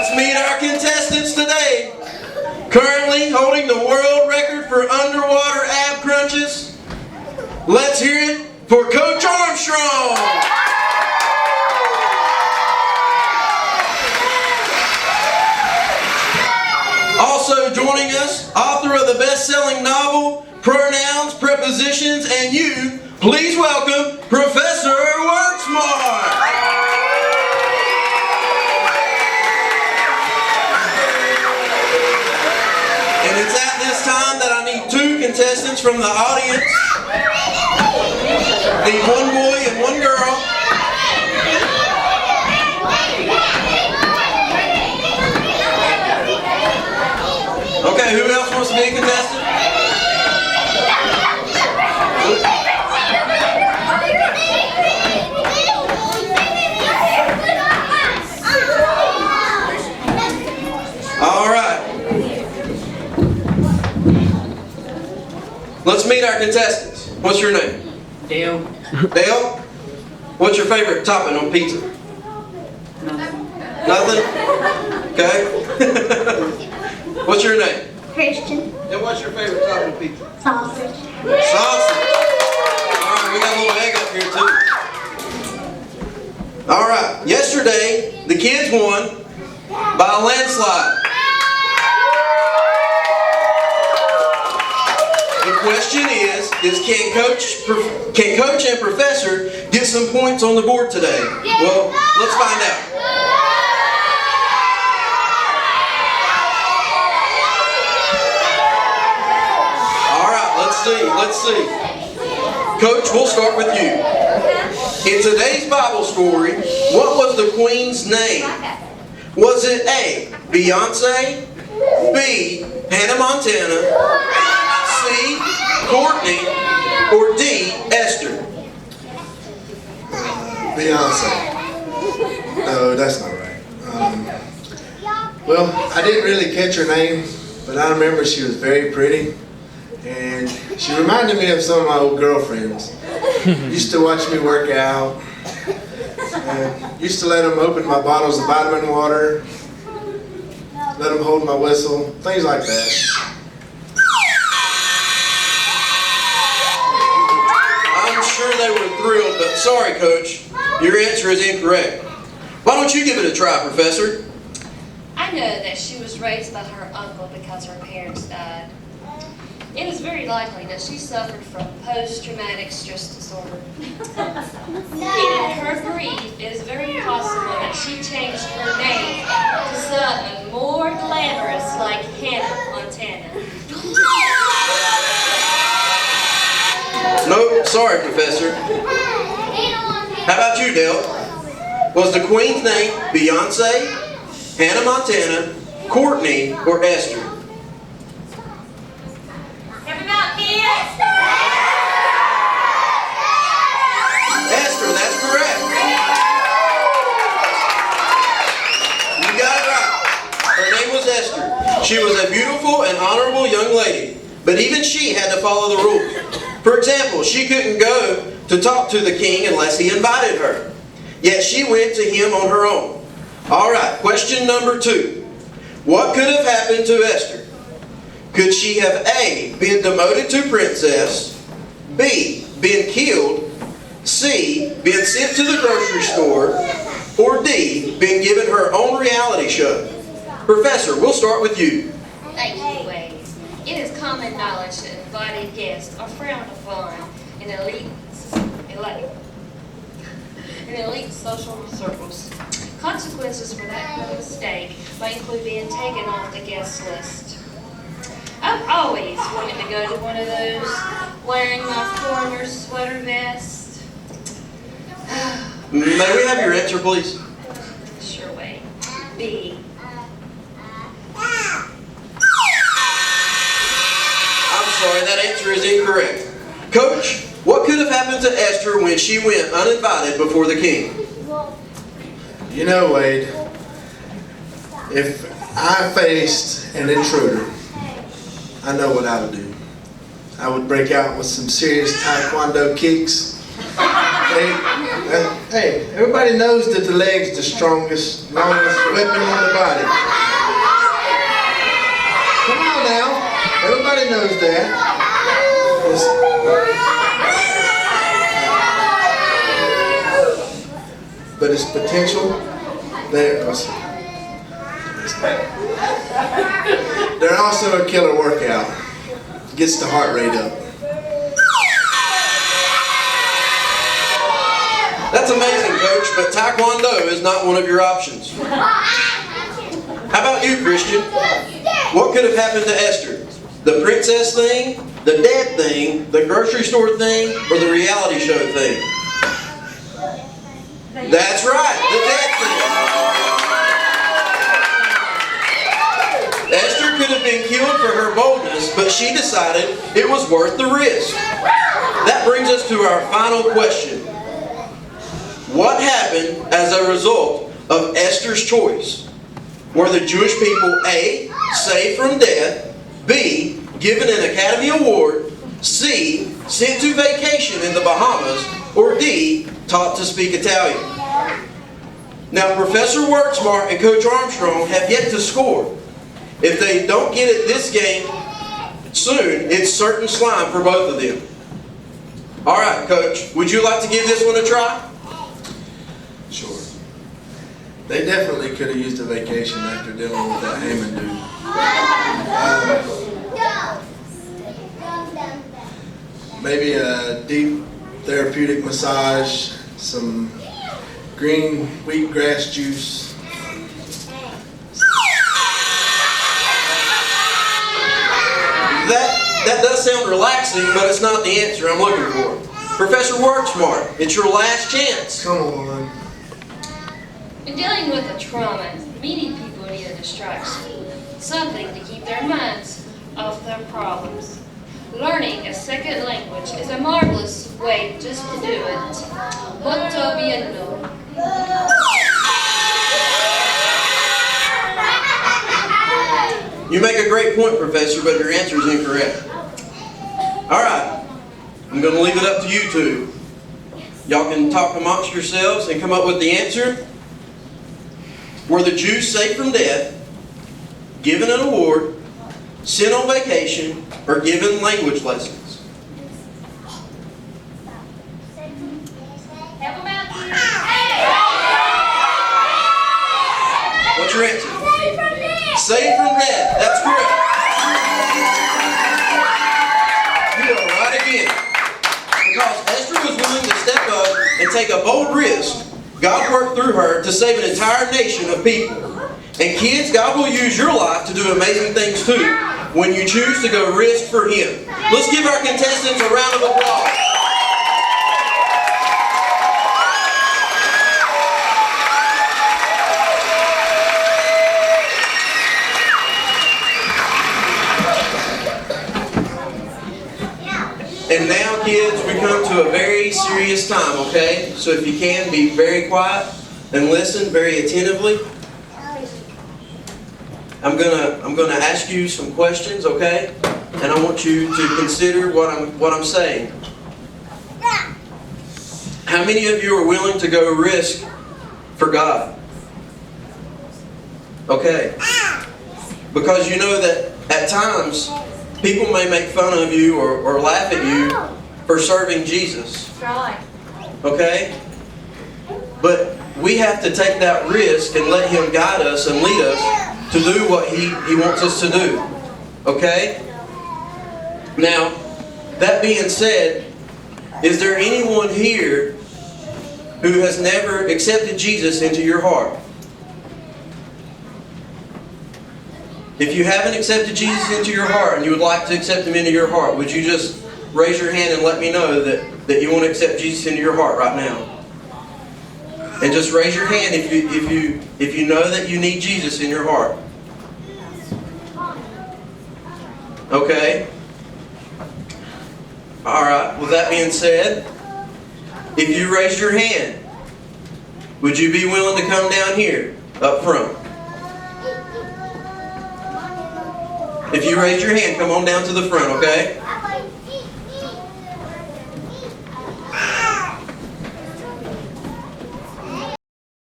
Let's meet our contestants today. Currently holding the world record for underwater ab crunches. Let's hear it for Coach Armstrong. Also joining us, author of the best-selling novel, Pronouns, Prepositions, and You, please welcome Professor Worksmart. And it's at this time that I need two contestants from the audience. Need one boy and one girl. Okay, who else wants to be a contestant? All right. Let's meet our contestants. What's your name? Dale. Dale? What's your favorite topping on pizza? Nothing? Okay. What's your name? Christian. And what's your favorite topping on pizza? Sausage. Sausage. Alright, we got a little egg up here too. Alright, yesterday the kids won by a landslide. The question is can Coach and Professor get some points on the board today? Well, let's find out. Let's see. Coach, we'll start with you. In today's Bible story, what was the queen's name? Was it A, Beyonce, B, Hannah Montana, C, Courtney, or D, Esther? Beyonce. No, that's not right. Well, I didn't really catch her name, but I remember she was very pretty. And she reminded me of some of my old girlfriends. Used to watch me work out. Used to let them open my bottles of vitamin water. Let them hold my whistle. Things like that. I'm sure they were thrilled, but sorry, Coach. Your answer is incorrect. Why don't you give it a try, Professor? I know that she was raised by her uncle because her parents died. It is very likely that she suffered from post-traumatic stress disorder. In her grief, it is very possible that she changed her name to something more glamorous like Hannah Montana. Nope, sorry, Professor. How about you, Dale? Was the queen's name Beyonce, Hannah Montana, Courtney, or Esther? Esther, that's correct. You got it right. Her name was Esther. She was a beautiful and honorable young lady, but even she had to follow the rules. For example, she couldn't go to talk to the king unless he invited her. Yet she went to him on her own. All right, question number 2. What could have happened to Esther? Could she have A, been demoted to princess, B, been killed, C, been sent to the grocery store, or D, been given her own reality show? Professor, we'll start with you. Thank you, Wade. It is common knowledge that invited guests are frowned upon in elite social circles. Consequences for that kind of mistake might include being taken off the guest list. I've always wanted to go to one of those, wearing my foreigner sweater vest. May we have your answer, please? Sure way. B. I'm sorry, that answer is incorrect. Coach, what could have happened to Esther when she went uninvited before the king? You know, Wade, if I faced an intruder, I know what I would do. I would break out with some serious taekwondo kicks, Hey, everybody knows that the leg's the strongest, longest weapon on the body. Come on now. Everybody knows that. But its potential, they're also a killer workout. Gets the heart rate up. That's amazing, Coach, but Taekwondo is not one of your options. How about you, Christian? What could have happened to Esther? The princess thing, the dad thing, the grocery store thing, or the reality show thing? That's right, the dad thing. Esther could have been killed for her boldness, but she decided it was worth the risk. That brings us to our final question. What happened as a result of Esther's choice? Were the Jewish people A, saved from death, B, given an Academy Award, C, sent to vacation in the Bahamas, or D, taught to speak Italian? Now, Professor Worksmart and Coach Armstrong have yet to score. If they don't get it this game soon, it's certain slime for both of them. All right, Coach, would you like to give this one a try? Sure. They definitely could have used a vacation after dealing with that Haman dude. Maybe a deep therapeutic massage, some green wheatgrass juice. That does sound relaxing, but it's not the answer I'm looking for. Professor Worksmart, it's your last chance. Come on. In dealing with a trauma, many people need a distraction, something to keep their minds off their problems. Learning a second language is a marvelous way just to do it. Molto bien. You make a great point, Professor, but your answer is incorrect. All right, I'm going to leave it up to you two. Y'all can talk amongst yourselves and come up with the answer. Were the Jews saved from death, given an award, sent on vacation, or given language lessons? What's your answer? Saved from death. That's correct. You are right again. Because Esther was willing to step up and take a bold risk, God worked through her to save an entire nation of people. And kids, God will use your life to do amazing things too when you choose to go risk for Him. Let's give our contestants a round of applause. And now, kids, we come to a very serious time, okay? So if you can, be very quiet and listen very attentively. I'm gonna ask you some questions, okay? And I want you to consider what I'm saying. How many of you are willing to go risk for God? Okay. Because you know that at times people may make fun of you or laugh at you for serving Jesus. Okay? But we have to take that risk and let Him guide us and lead us to do what He wants us to do. Okay? Now, that being said, is there anyone here who has never accepted Jesus into your heart? If you haven't accepted Jesus into your heart and you would like to accept Him into your heart, would you just raise your hand and let me know that you want to accept Jesus into your heart right now? And just raise your hand if you know that you need Jesus in your heart. Okay? Alright, with that being said, if you raise your hand, would you be willing to come down here, up front? If you raise your hand, come on down to the front, okay?